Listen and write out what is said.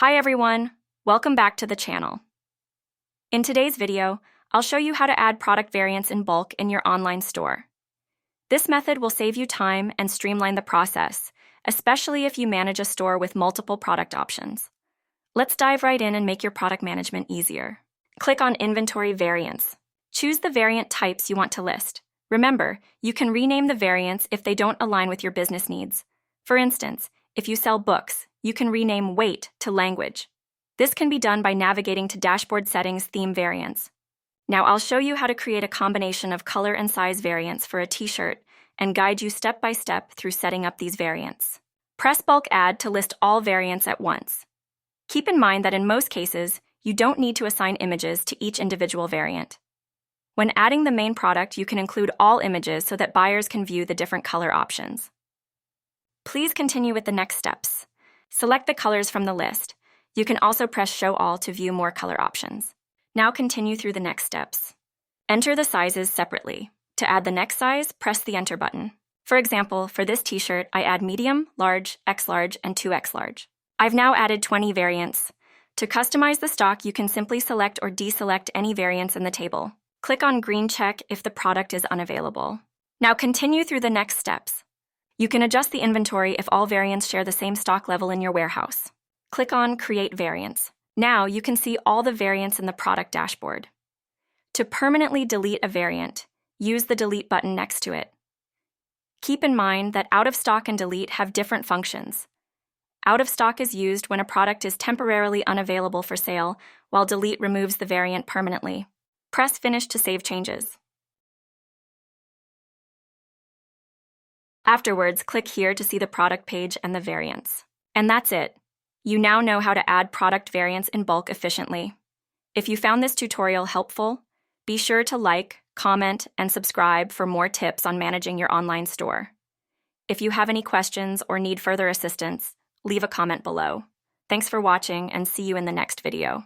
Hi everyone, welcome back to the channel. In today's video, I'll show you how to add product variants in bulk in your online store. This method will save you time and streamline the process, especially if you manage a store with multiple product options. Let's dive right in and make your product management easier. Click on Inventory Variants. Choose the variant types you want to list. Remember, you can rename the variants if they don't align with your business needs. For instance, if you sell books, you can rename weight to language. This can be done by navigating to Dashboard Settings Theme Variants. Now I'll show you how to create a combination of color and size variants for a t-shirt and guide you step by step through setting up these variants. Press Bulk Add to list all variants at once. Keep in mind that in most cases, you don't need to assign images to each individual variant. When adding the main product, you can include all images so that buyers can view the different color options. Please continue with the next steps. Select the colors from the list. You can also press Show All to view more color options. Now continue through the next steps. Enter the sizes separately. To add the next size, press the Enter button. For example, for this t-shirt, I add medium, large, X large, and 2X large. I've now added 20 variants. To customize the stock, you can simply select or deselect any variants in the table. Click on green check if the product is unavailable. Now continue through the next steps. You can adjust the inventory if all variants share the same stock level in your warehouse. Click on Create Variants. Now you can see all the variants in the product dashboard. To permanently delete a variant, use the Delete button next to it. Keep in mind that Out of Stock and Delete have different functions. Out of Stock is used when a product is temporarily unavailable for sale, while Delete removes the variant permanently. Press Finish to save changes. Afterwards, click here to see the product page and the variants. And that's it. You now know how to add product variants in bulk efficiently. If you found this tutorial helpful, be sure to like, comment, and subscribe for more tips on managing your online store. If you have any questions or need further assistance, leave a comment below. Thanks for watching and see you in the next video.